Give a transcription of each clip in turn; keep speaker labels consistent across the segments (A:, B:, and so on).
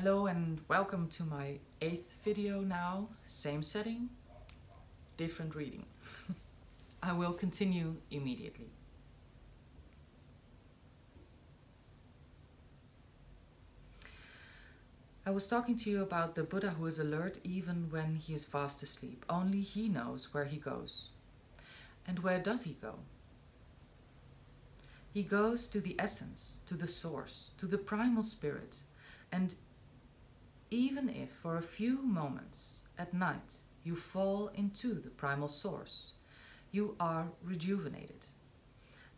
A: Hello and welcome to my 8th video now. Same setting, different reading. I will continue immediately. I was talking to you about the Buddha who is alert even when he is fast asleep. Only he knows where he goes. And where does he go? He goes to the essence, to the source, to the primal spirit. And even if for a few moments at night you fall into the primal source, you are rejuvenated.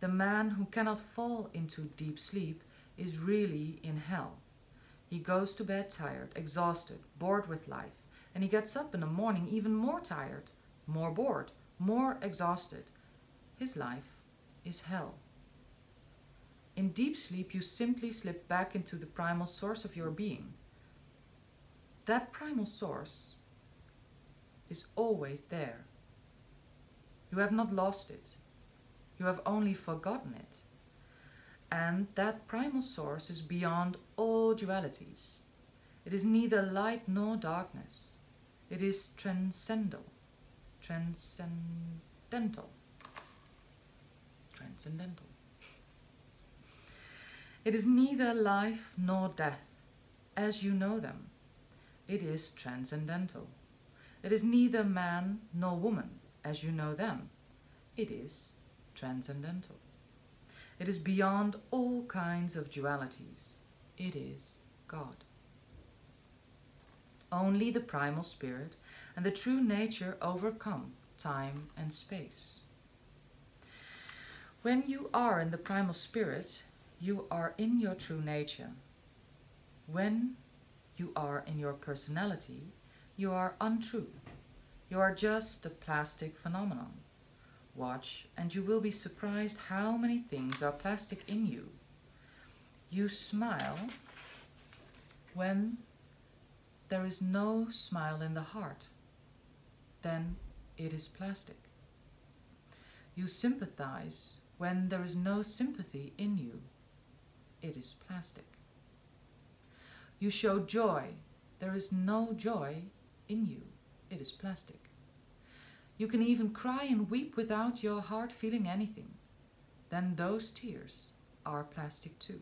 A: The man who cannot fall into deep sleep is really in hell. He goes to bed tired, exhausted, bored with life, and he gets up in the morning even more tired, more bored, more exhausted. His life is hell. In deep sleep, you simply slip back into the primal source of your being. That primal source is always there. You have not lost it. You have only forgotten it. And that primal source is beyond all dualities. It is neither light nor darkness. It is transcendental. Transcendental. Transcendental. It is neither life nor death, as you know them. It is transcendental. It is neither man nor woman, as you know them. It is transcendental. It is beyond all kinds of dualities. It is God. Only the primal spirit and the true nature overcome time and space. When you are in the primal spirit, you are in your true nature. When you are in your personality, you are untrue. You are just a plastic phenomenon. Watch and you will be surprised how many things are plastic in you. You smile when there is no smile in the heart. Then it is plastic. You sympathize when there is no sympathy in you. It is plastic. You show joy. There is no joy in you. It is plastic. You can even cry and weep without your heart feeling anything. Then those tears are plastic too.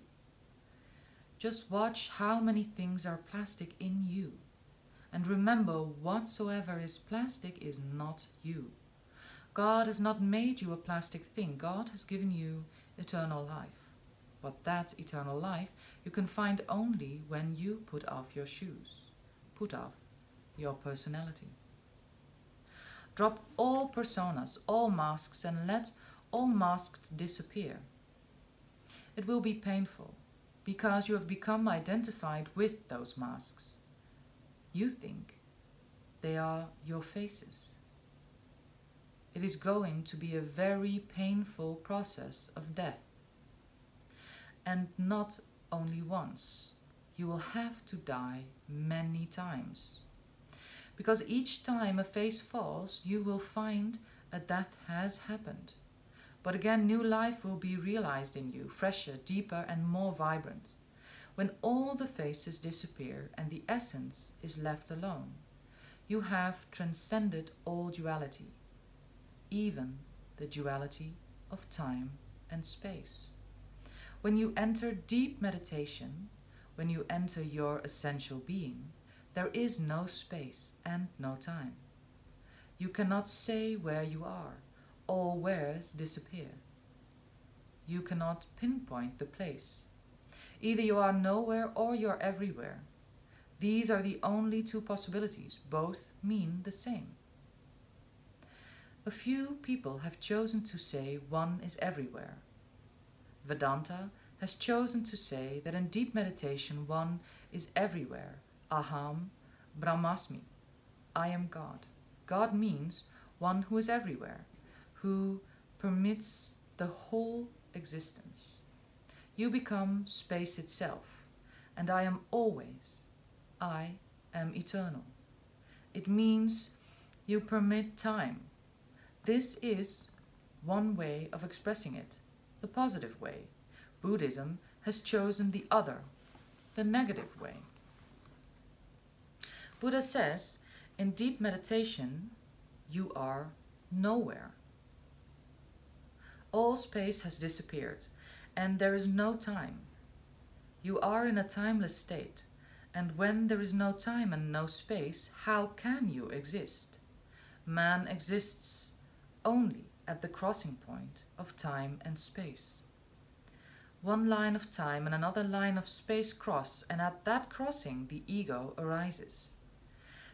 A: Just watch how many things are plastic in you. And remember, whatsoever is plastic is not you. God has not made you a plastic thing. God has given you eternal life. But that eternal life you can find only when you put off your shoes, put off your personality. Drop all personas, all masks, and let all masks disappear. It will be painful, because you have become identified with those masks. You think they are your faces. It is going to be a very painful process of death. And not only once. You will have to die many times. Because each time a face falls, you will find a death has happened. But again, new life will be realized in you, fresher, deeper, and more vibrant. When all the faces disappear and the essence is left alone, you have transcended all duality, even the duality of time and space. When you enter deep meditation, when you enter your essential being, there is no space and no time. You cannot say where you are. All wheres disappear. You cannot pinpoint the place. Either you are nowhere or you're everywhere. These are the only two possibilities. Both mean the same. A few people have chosen to say one is everywhere. Vedanta has chosen to say that in deep meditation one is everywhere. Aham Brahmasmi. I am God. God means one who is everywhere, who permits the whole existence. You become space itself, and I am always. I am eternal. It means you permit time. This is one way of expressing it, the positive way. Buddhism has chosen the other, the negative way. Buddha says, in deep meditation, you are nowhere. All space has disappeared, and there is no time. You are in a timeless state, and when there is no time and no space, how can you exist? Man exists only at the crossing point of time and space. One line of time and another line of space cross, and at that crossing the ego arises.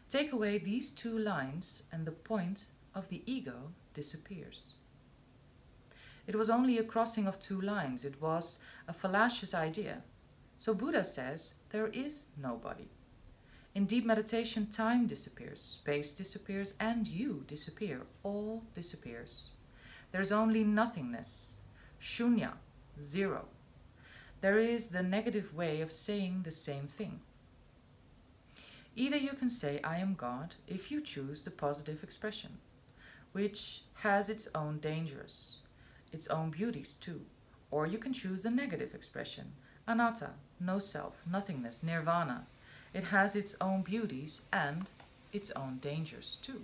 A: Take away these two lines and the point of the ego disappears. It was only a crossing of two lines. It was a fallacious idea. So Buddha says there is nobody. In deep meditation, time disappears, space disappears, and you disappear. All disappears. There's only nothingness, shunya, zero. There is the negative way of saying the same thing. Either you can say, I am God, if you choose the positive expression, which has its own dangers, its own beauties too. Or you can choose the negative expression, anatta, no self, nothingness, nirvana. It has its own beauties and its own dangers too.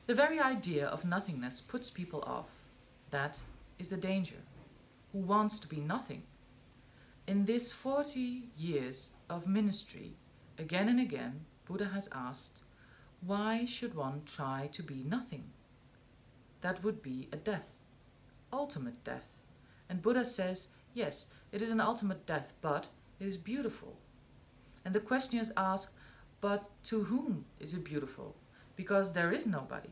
A: The very idea of nothingness puts people off. That is the danger. Who wants to be nothing? In this 40 years of ministry, again and again, Buddha has asked, why should one try to be nothing? That would be a death, ultimate death. And Buddha says, yes, it is an ultimate death, but it is beautiful. And the question is asked, but to whom is it beautiful? Because there is nobody.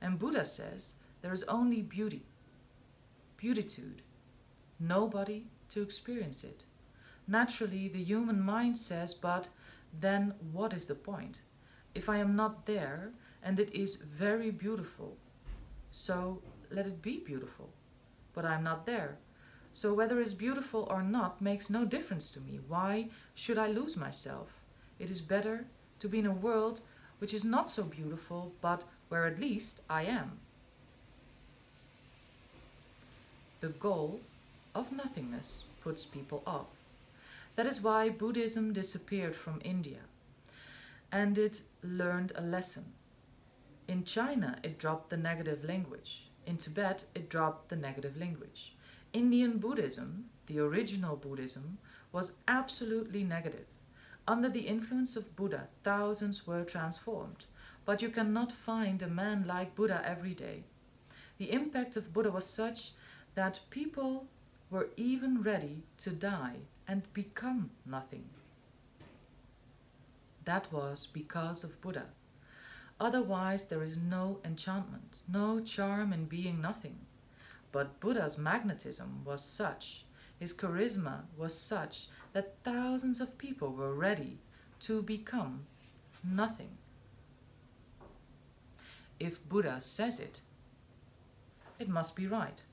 A: And Buddha says, there is only beauty, beautitude, nobody to experience it. Naturally, the human mind says, but then what is the point? If I am not there, and it is very beautiful, so let it be beautiful. But I'm not there. So whether it's beautiful or not makes no difference to me. Why should I lose myself? It is better to be in a world which is not so beautiful, but where at least I am. The goal of nothingness puts people off. That is why Buddhism disappeared from India, and it learned a lesson. In China, it dropped the negative language. In Tibet, it dropped the negative language. Indian Buddhism, the original Buddhism, was absolutely negative. Under the influence of Buddha, thousands were transformed. But you cannot find a man like Buddha every day. The impact of Buddha was such that people were even ready to die and become nothing. That was because of Buddha. Otherwise, there is no enchantment, no charm in being nothing. But Buddha's magnetism was such, his charisma was such, that thousands of people were ready to become nothing. If Buddha says it, it must be right.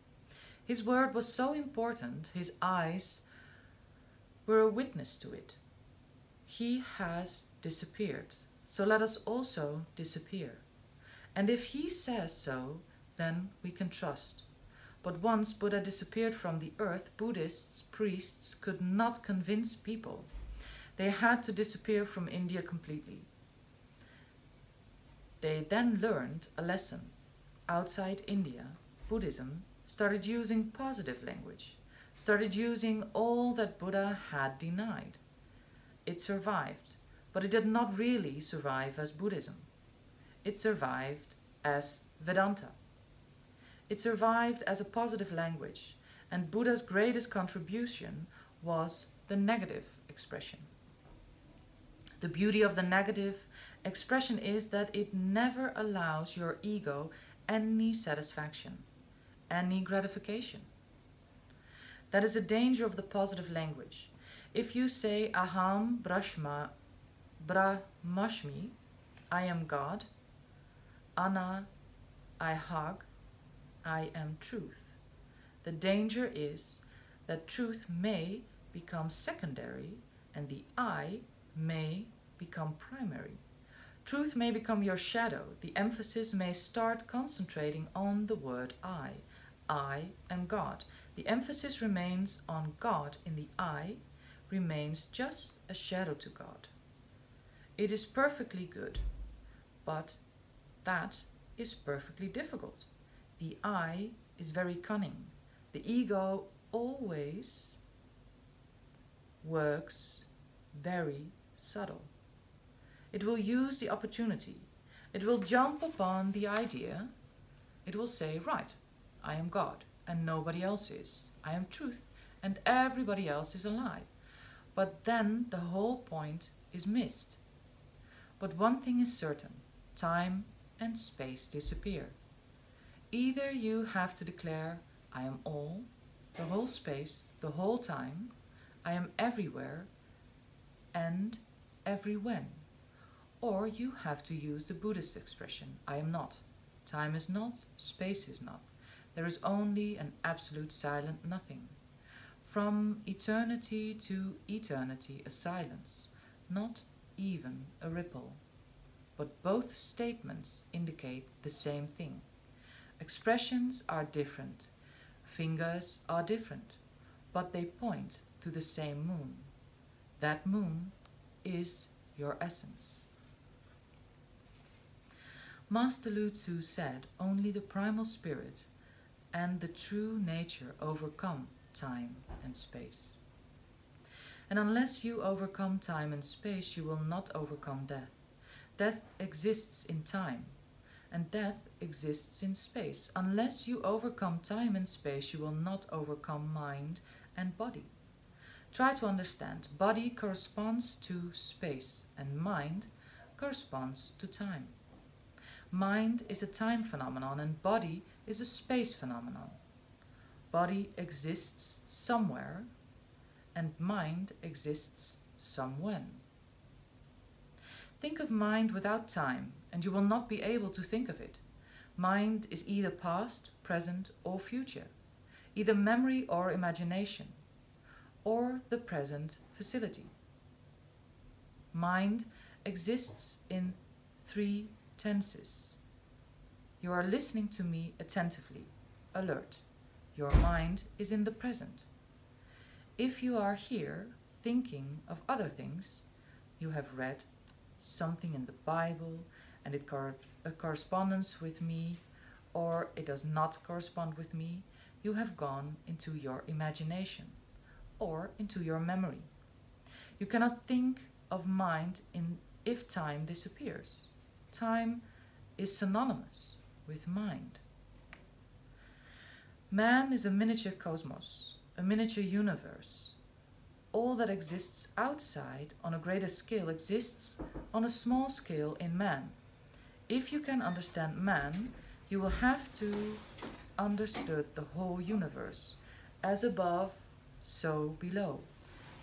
A: His word was so important, his eyes were a witness to it. He has disappeared, so let us also disappear. And if he says so, then we can trust. But once Buddha disappeared from the earth, Buddhists, priests could not convince people. They had to disappear from India completely. They then learned a lesson. Outside India, Buddhism started using positive language, started using all that Buddha had denied. It survived, but it did not really survive as Buddhism. It survived as Vedanta. It survived as a positive language, and Buddha's greatest contribution was the negative expression. The beauty of the negative expression is that it never allows your ego any satisfaction, any gratification. That is a danger of the positive language. If you say aham brahmasmi, I am God, ana, I hug, I am truth. The danger is that truth may become secondary and the I may become primary. Truth may become your shadow. The emphasis may start concentrating on the word I. I am God. The emphasis remains on God in the I, remains just a shadow to God. It is perfectly good, but that is perfectly difficult. The I is very cunning. The ego always works very subtle. It will use the opportunity. It will jump upon the idea. It will say, right, I am God and nobody else is. I am truth and everybody else is a lie. But then the whole point is missed. But one thing is certain, time and space disappear. Either you have to declare, I am all, the whole space, the whole time, I am everywhere and every when. Or you have to use the Buddhist expression, I am not. Time is not, space is not. There is only an absolute silent nothing. From eternity to eternity, a silence, not even a ripple. But both statements indicate the same thing. Expressions are different, fingers are different, but they point to the same moon. That moon is your essence. Master Lu Tzu said, only the primal spirit and the true nature overcome time and space. And unless you overcome time and space, you will not overcome death. Death exists in time, and death exists in space. Unless you overcome time and space, you will not overcome mind and body. Try to understand. Body corresponds to space, and mind corresponds to time. Mind is a time phenomenon, and body is a space phenomenon. Body exists somewhere, and mind exists somewhen. Think of mind without time, and you will not be able to think of it. Mind is either past, present, or future, either memory or imagination, or the present facility. Mind exists in 3 tenses. You are listening to me attentively, alert. Your mind is in the present. If you are here thinking of other things, you have read something in the Bible and it corresponds with me, or it does not correspond with me, you have gone into your imagination or into your memory. You cannot think of mind if time disappears. Time is synonymous with mind. Man is a miniature cosmos, a miniature universe. All that exists outside on a greater scale exists on a small scale in man. If you can understand man, you will have to understand the whole universe. As above, so below.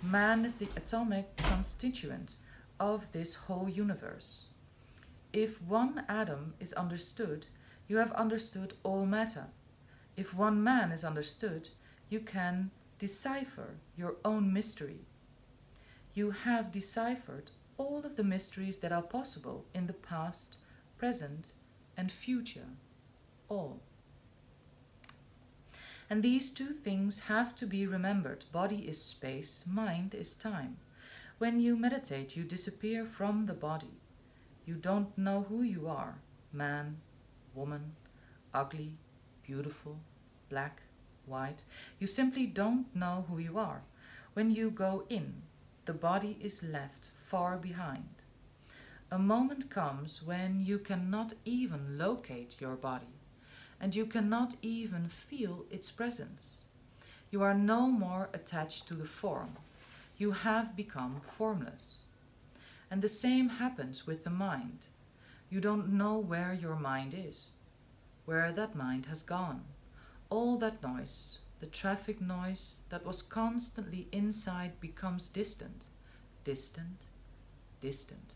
A: Man is the atomic constituent of this whole universe. If one atom is understood, you have understood all matter. If one man is understood, you can decipher your own mystery. You have deciphered all of the mysteries that are possible in the past, present, and future. All. And these 2 things have to be remembered. Body is space, mind is time. When you meditate, you disappear from the body. You don't know who you are, man, woman, ugly, beautiful, black, white. You simply don't know who you are. When you go in, the body is left far behind. A moment comes when you cannot even locate your body, and you cannot even feel its presence. You are no more attached to the form. You have become formless. And the same happens with the mind. You don't know where your mind is, where that mind has gone. All that noise, the traffic noise that was constantly inside, becomes distant, distant, distant,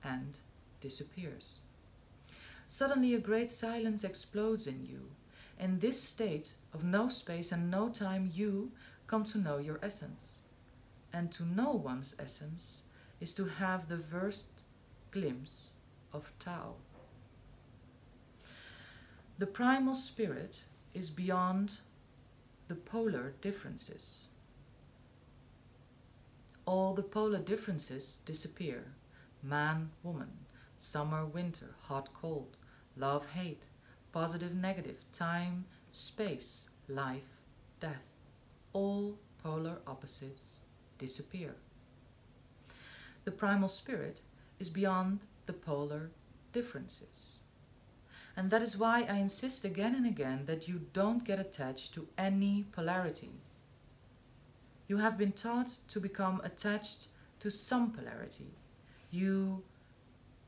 A: and disappears. Suddenly a great silence explodes in you. In this state of no space and no time, you come to know your essence. And to know one's essence is to have the first glimpse of Tao. The primal spirit is beyond the polar differences. All the polar differences disappear. man, woman, summer, winter, hot, cold, love, hate, positive, negative, time, space, life, death. All polar opposites disappear. The primal spirit is beyond the polar differences. And that is why I insist again and again that you don't get attached to any polarity. You have been taught to become attached to some polarity. You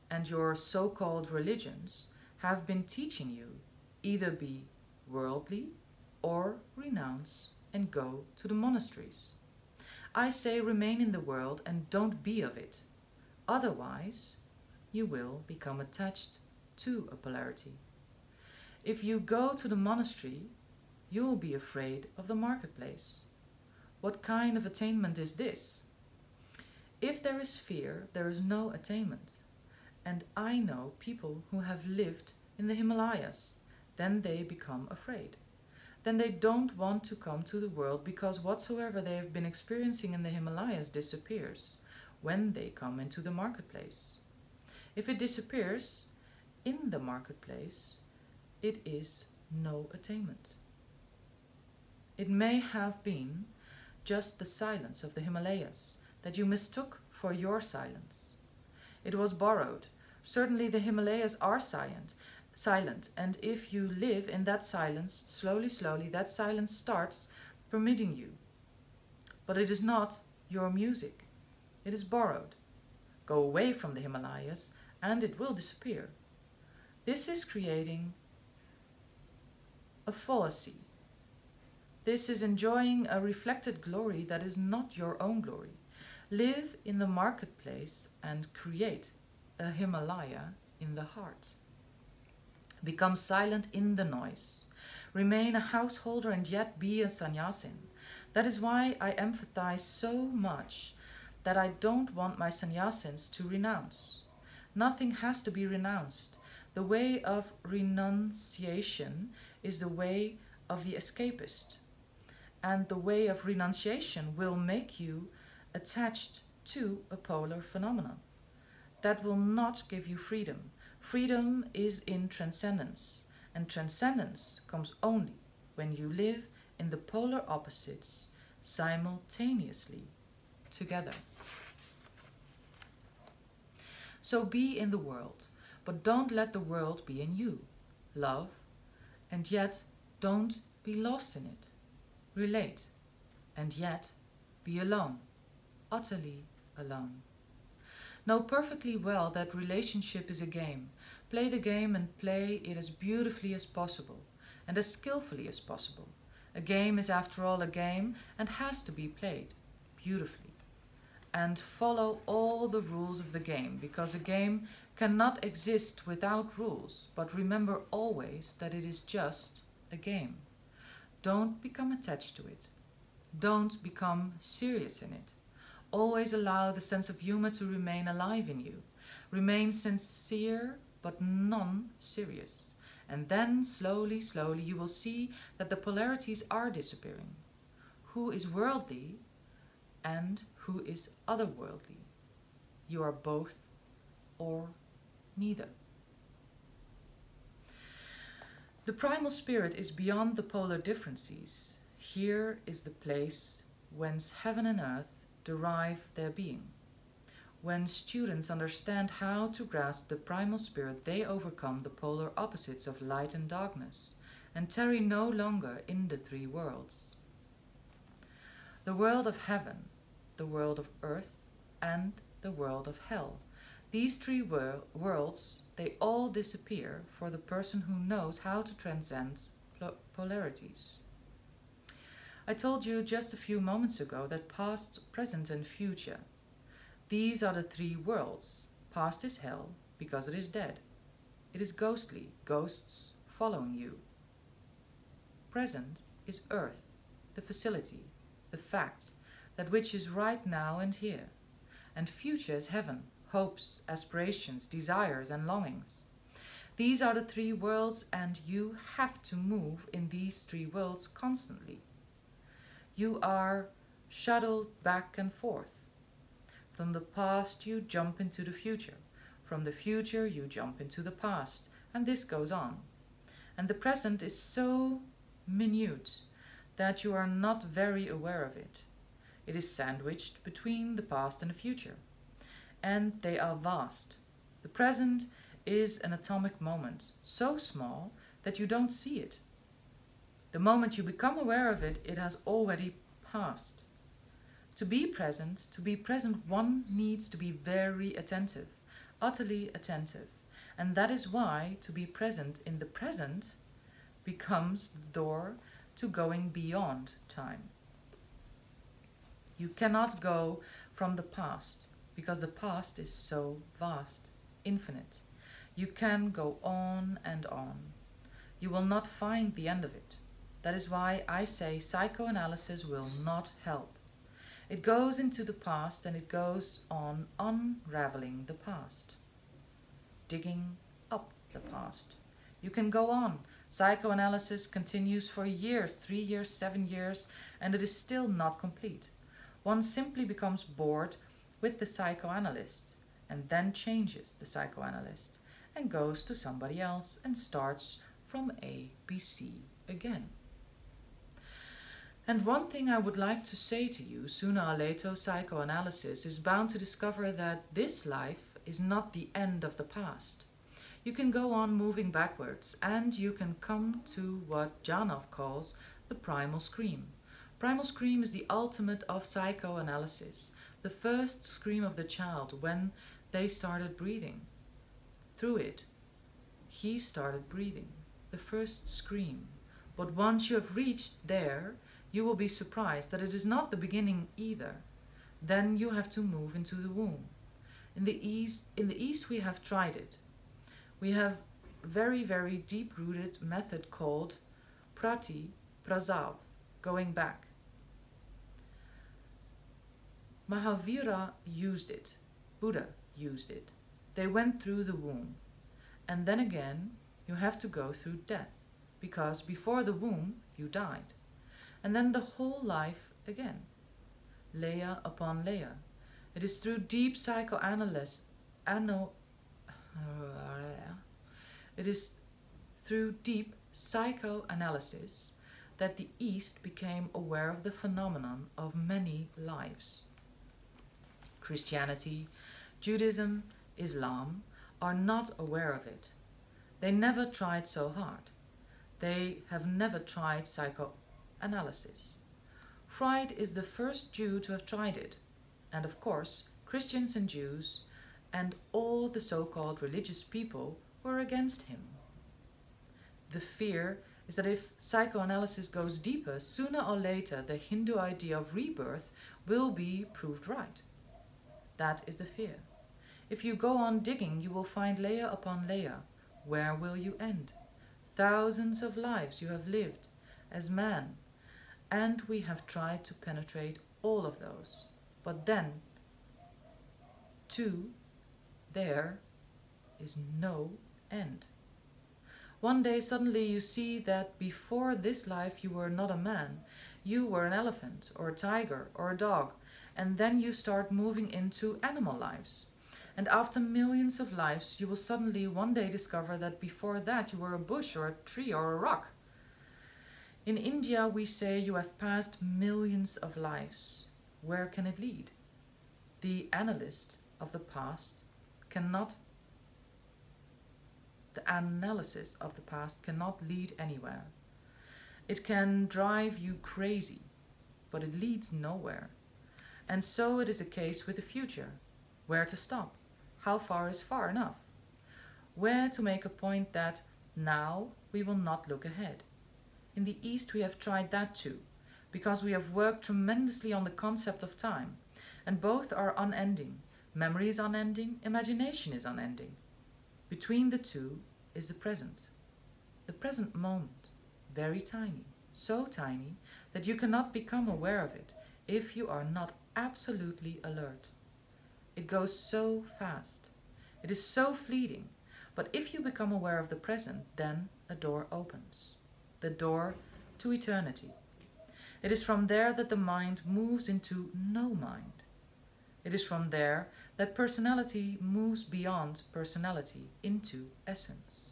A: and your so-called religions have been teaching you either be worldly or renounce and go to the monasteries. I say remain in the world and don't be of it. Otherwise, you will become attached to a polarity. If you go to the monastery, you will be afraid of the marketplace. What kind of attainment is this? If there is fear, there is no attainment. And I know people who have lived in the Himalayas. Then they become afraid. Then they don't want to come to the world because whatsoever they have been experiencing in the Himalayas disappears when they come into the marketplace. If it disappears in the marketplace, it is no attainment. It may have been just the silence of the Himalayas that you mistook for your silence. It was borrowed. Certainly the Himalayas are silent, and if you live in that silence, slowly, that silence starts permitting you. But it is not your music. It is borrowed. Go away from the Himalayas and it will disappear. This is creating a fallacy. This is enjoying a reflected glory that is not your own glory. Live in the marketplace and create a Himalaya in the heart. Become silent in the noise. Remain a householder and yet be a sannyasin. That is why I emphasize so much that I don't want my sannyasins to renounce. Nothing has to be renounced. The way of renunciation is the way of the escapist. And the way of renunciation will make you attached to a polar phenomenon. That will not give you freedom. Freedom is in transcendence, and transcendence comes only when you live in the polar opposites simultaneously together. So be in the world, but don't let the world be in you. Love, and yet don't be lost in it. Relate, and yet be alone, utterly alone. Know perfectly well that relationship is a game. Play the game and play it as beautifully as possible and as skillfully as possible. A game is after all a game and has to be played beautifully. And follow all the rules of the game, because a game cannot exist without rules, but remember always that it is just a game. Don't become attached to it. Don't become serious in it. Always allow the sense of humor to remain alive in you. Remain sincere but non-serious. And then slowly you will see that the polarities are disappearing. Who is worldly and who is otherworldly? You are both or neither. The primal spirit is beyond the polar differences. Here is the place whence heaven and earth derive their being. When students understand how to grasp the primal spirit, they overcome the polar opposites of light and darkness and tarry no longer in the three worlds. The world of heaven, the world of earth, and the world of hell. These three worlds, they all disappear for the person who knows how to transcend polarities. I told you just a few moments ago that past, present, and future. These are the three worlds. Past is hell because it is dead. It is ghostly, ghosts following you. Present is earth, the facility, the fact, that which is right now and here. And future is heaven, hopes, aspirations, desires, and longings. These are the three worlds, and you have to move in these three worlds constantly. You are shuttled back and forth. From the past you jump into the future. From the future you jump into the past. And this goes on. And the present is so minute that you are not very aware of it. It is sandwiched between the past and the future. And they are vast. The present is an atomic moment, so small that you don't see it. The moment you become aware of it, it has already passed. To be present, one needs to be very attentive, utterly attentive. And that is why to be present in the present becomes the door to going beyond time. You cannot go from the past, because the past is so vast, infinite. You can go on and on. You will not find the end of it. That is why I say psychoanalysis will not help. It goes into the past and it goes on unraveling the past, digging up the past. You can go on. Psychoanalysis continues for years, 3 years, 7 years, and it is still not complete. One simply becomes bored with the psychoanalyst and then changes the psychoanalyst and goes to somebody else and starts from A, B, C again. And one thing I would like to say to you, sooner or later psychoanalysis is bound to discover that this life is not the end of the past. You can go on moving backwards and you can come to what Janov calls the primal scream. Primal scream is the ultimate of psychoanalysis, the first scream of the child when they started breathing. Through it, he started breathing, the first scream. But once you have reached there, you will be surprised that it is not the beginning either. Then you have to move into the womb. In the East we have tried it. We have very, very deep-rooted method called prati prasav, going back. Mahavira used it. Buddha used it. They went through the womb. And then again, you have to go through death, because before the womb, you died. And then the whole life again, layer upon layer. It is through deep psychoanalysis, that the East became aware of the phenomenon of many lives. Christianity, Judaism, Islam are not aware of it. They never tried so hard. They have never tried psychoanalysis. Freud is the first Jew to have tried it. And of course, Christians and Jews and all the so-called religious people were against him. The fear is that if psychoanalysis goes deeper, sooner or later the Hindu idea of rebirth will be proved right. That is the fear. If you go on digging, you will find layer upon layer. Where will you end? Thousands of lives you have lived as man, and we have tried to penetrate all of those. But then, too, there is no end. One day suddenly you see that before this life you were not a man, you were an elephant or a tiger or a dog, and then you start moving into animal lives. And after millions of lives, you will suddenly one day discover that before that you were a bush or a tree or a rock. In India we say you have passed millions of lives. Where can it lead? The analyst of the past cannot, the analysis of the past cannot lead anywhere. It can drive you crazy, but it leads nowhere. And so it is the case with the future. Where to stop? How far is far enough? Where to make a point that now we will not look ahead? In the East we have tried that too, because we have worked tremendously on the concept of time, and both are unending. Memory is unending, imagination is unending. Between the two is the present moment, very tiny, so tiny that you cannot become aware of it if you are not absolutely alert. It goes so fast. It is so fleeting. But if you become aware of the present, then a door opens. The door to eternity. It is from there that the mind moves into no mind. It is from there that personality moves beyond personality into essence.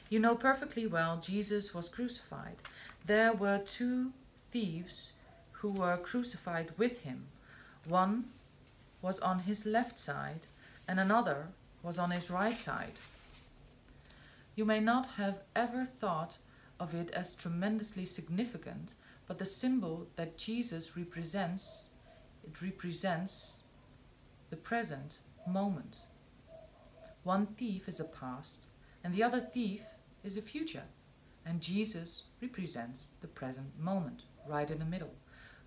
A: You know perfectly well Jesus was crucified. There were two thieves who were crucified with him. One was on his left side and another was on his right side. You may not have ever thought of it as tremendously significant, but the symbol that Jesus represents, it represents the present moment. One thief is a past and the other thief is a future, and Jesus represents the present moment, right in the middle,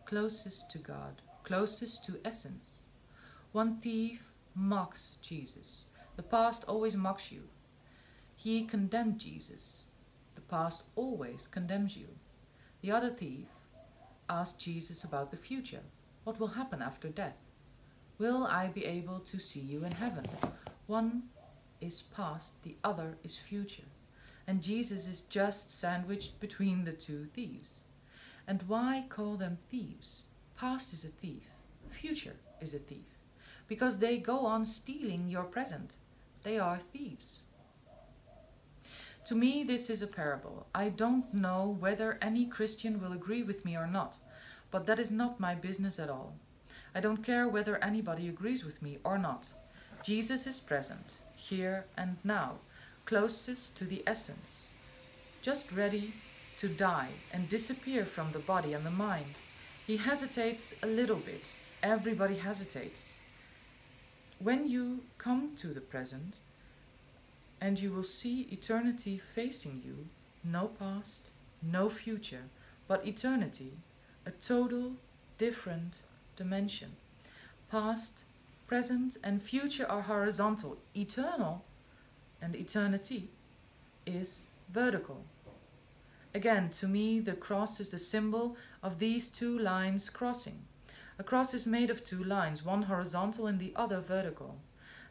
A: closest to God, closest to essence. One thief mocks Jesus. The past always mocks you. He condemned Jesus. The past always condemns you. The other thief asked Jesus about the future. What will happen after death? Will I be able to see you in heaven? One is past, the other is future. And Jesus is just sandwiched between the two thieves. And why call them thieves? Past is a thief, future is a thief. Because they go on stealing your present. They are thieves. To me, this is a parable. I don't know whether any Christian will agree with me or not, but that is not my business at all. I don't care whether anybody agrees with me or not. Jesus is present, here and now, closest to the essence, just ready to die and disappear from the body and the mind. He hesitates a little bit. Everybody hesitates. When you come to the present, and you will see eternity facing you, no past, no future, but eternity, a total different dimension. Past, present, and future are horizontal. Eternal and eternity is vertical. Again, to me, the cross is the symbol of these two lines crossing. A cross is made of two lines, one horizontal and the other vertical.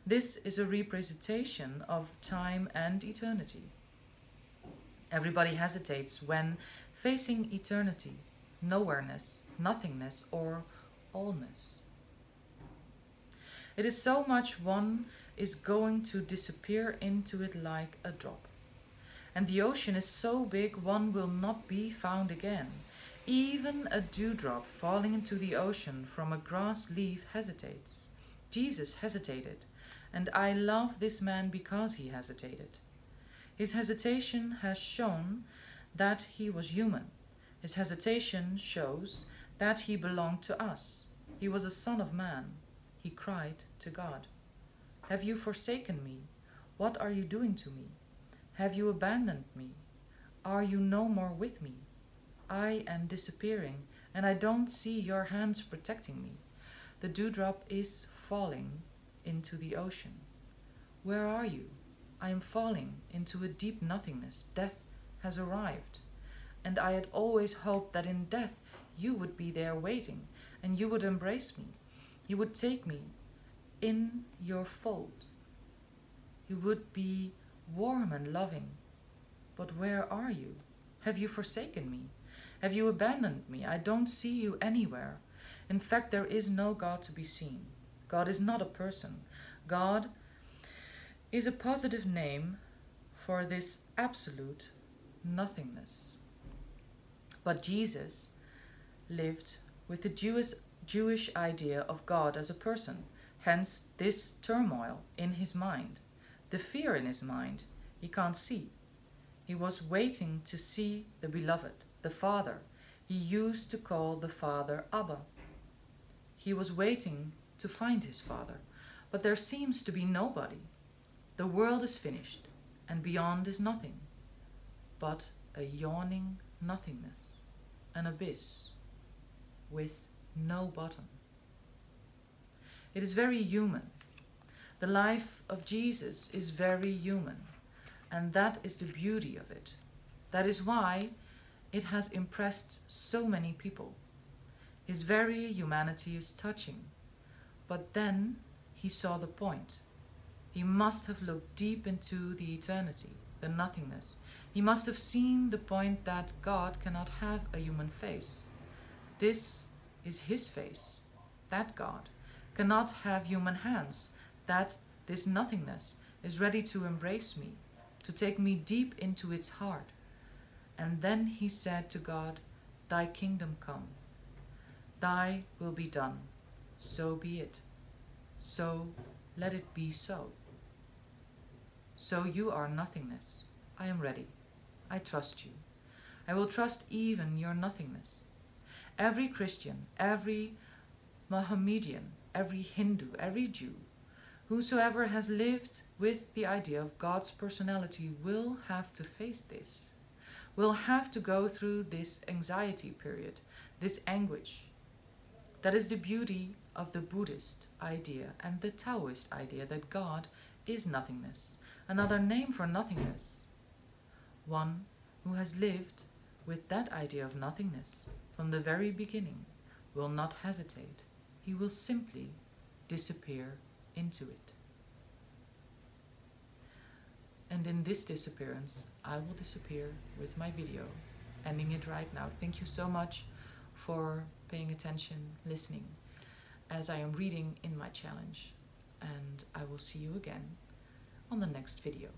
A: This is a representation of time and eternity. Everybody hesitates when facing eternity, nowhereness, nothingness, or allness. It is so much one is going to disappear into it like a drop. And the ocean is so big one will not be found again. Even a dewdrop falling into the ocean from a grass leaf hesitates. Jesus hesitated, and I love this man because he hesitated. His hesitation has shown that he was human. His hesitation shows that he belonged to us. He was a son of man. He cried to God, "Have you forsaken me? What are you doing to me? Have you abandoned me? Are you no more with me? I am disappearing, and I don't see your hands protecting me." The dewdrop is falling into the ocean. Where are you? I am falling into a deep nothingness. Death has arrived. And I had always hoped that in death you would be there waiting, and you would embrace me. You would take me in your fold. You would be warm and loving. But where are you? Have you forsaken me? Have you abandoned me? I don't see you anywhere. In fact, there is no God to be seen. God is not a person. God is a positive name for this absolute nothingness. But Jesus lived with the Jewish idea of God as a person, hence this turmoil in his mind, the fear in his mind. He can't see. He was waiting to see the beloved, the Father. He used to call the Father Abba. He was waiting to find his Father, but there seems to be nobody. The world is finished, and beyond is nothing, but a yawning nothingness, an abyss with no bottom. It is very human. The life of Jesus is very human, and that is the beauty of it. That is why it has impressed so many people. His very humanity is touching. But then he saw the point. He must have looked deep into the eternity, the nothingness. He must have seen the point that God cannot have a human face. This is his face. that God, cannot have human hands, that this nothingness is ready to embrace me, to take me deep into its heart. And then he said to God, "Thy kingdom come, thy will be done, so be it. So let it be so. So you are nothingness. I am ready. I trust you. I will trust even your nothingness." Every Christian, every Mohammedan, every Hindu, every Jew, whosoever has lived with the idea of God's personality will have to face this, will have to go through this anxiety period, this anguish. That is the beauty of the Buddhist idea and the Taoist idea that God is nothingness, another name for nothingness. One who has lived with that idea of nothingness from the very beginning will not hesitate. He will simply disappear into it. And in this disappearance, I will disappear with my video, ending it right now. Thank you so much for paying attention, listening, as I am reading in my challenge. And I will see you again on the next video.